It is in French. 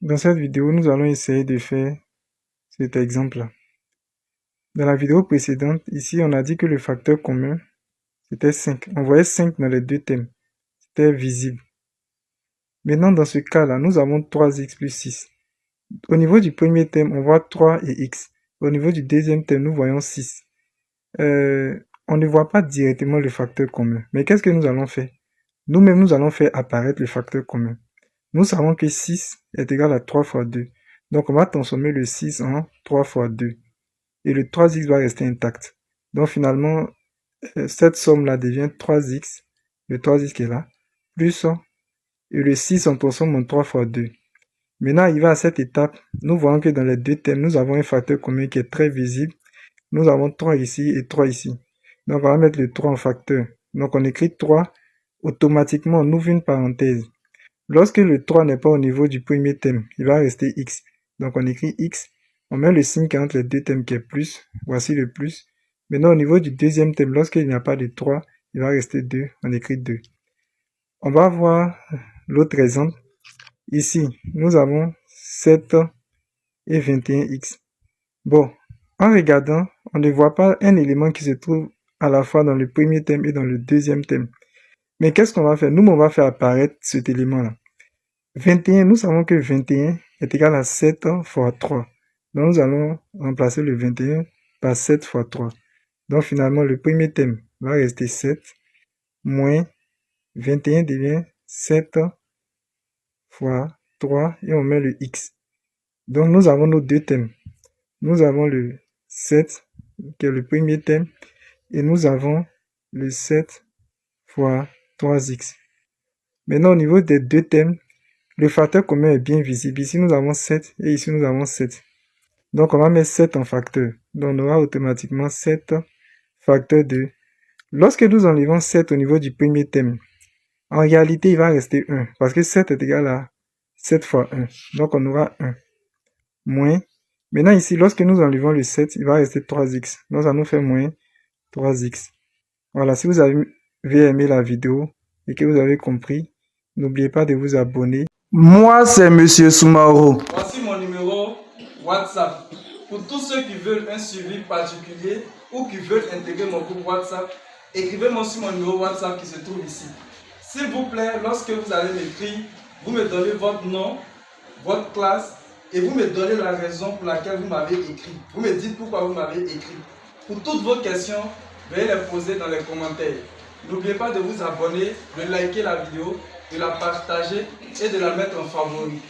Dans cette vidéo, nous allons essayer de faire cet exemple-là. Dans la vidéo précédente, ici, on a dit que le facteur commun, c'était 5. On voyait 5 dans les deux thèmes. C'était visible. Maintenant, dans ce cas-là, nous avons 3x plus 6. Au niveau du premier thème, on voit 3 et x. Au niveau du deuxième thème, nous voyons 6. On ne voit pas directement le facteur commun. Mais qu'est-ce que nous allons faire? Nous-mêmes, nous allons faire apparaître le facteur commun. Nous savons que 6 est égal à 3 fois 2. Donc, on va transformer le 6 en 3 fois 2. Et le 3x va rester intact. Donc, finalement, cette somme-là devient 3x, le 3x qui est là, plus, et le 6, on transforme en 3 fois 2. Maintenant, arrivé à cette étape, nous voyons que dans les deux thèmes, nous avons un facteur commun qui est très visible. Nous avons 3 ici et 3 ici. Donc, on va mettre le 3 en facteur. Donc, on écrit 3. Automatiquement, on ouvre une parenthèse. Lorsque le 3 n'est pas au niveau du premier thème, il va rester x. Donc, on écrit x. On met le signe qui est entre les deux thèmes qui est plus. Voici le plus. Maintenant, au niveau du deuxième thème, lorsqu'il n'y a pas de 3, il va rester 2. On écrit 2. On va voir l'autre exemple. Ici, nous avons 7 et 21x. Bon, en regardant, on ne voit pas un élément qui se trouve à la fois dans le premier thème et dans le deuxième thème. Mais qu'est-ce qu'on va faire? Nous, on va faire apparaître cet élément-là. 21, nous savons que 21 est égal à 7 fois 3. Donc, nous allons remplacer le 21 par 7 fois 3. Donc, finalement, le premier thème va rester 7, moins 21 devient 7 fois 3, et on met le x. Donc, nous avons nos deux thèmes. Nous avons le 7, qui est le premier thème, et nous avons le 7 fois 3x. Maintenant, au niveau des deux thèmes, le facteur commun est bien visible. Ici, nous avons 7 et ici, nous avons 7. Donc, on va mettre 7 en facteur. Donc, on aura automatiquement 7 facteur de... Lorsque nous enlevons 7 au niveau du premier thème, en réalité, il va rester 1. Parce que 7 est égal à 7 fois 1. Donc, on aura 1. Moins. Maintenant, ici, lorsque nous enlevons le 7, il va rester 3x. Donc, ça nous fait moins 3x. Voilà, si vous avez aimé la vidéo et que vous avez compris, n'oubliez pas de vous abonner. Moi, c'est Monsieur Soumaro. Voici mon numéro WhatsApp. Pour tous ceux qui veulent un suivi particulier ou qui veulent intégrer mon groupe WhatsApp, écrivez-moi sur mon numéro WhatsApp qui se trouve ici. S'il vous plaît, lorsque vous allez m'écrire, vous me donnez votre nom, votre classe et vous me donnez la raison pour laquelle vous m'avez écrit. Vous me dites pourquoi vous m'avez écrit. Pour toutes vos questions, veuillez les poser dans les commentaires. N'oubliez pas de vous abonner, de liker la vidéo, de la partager et de la mettre en favori.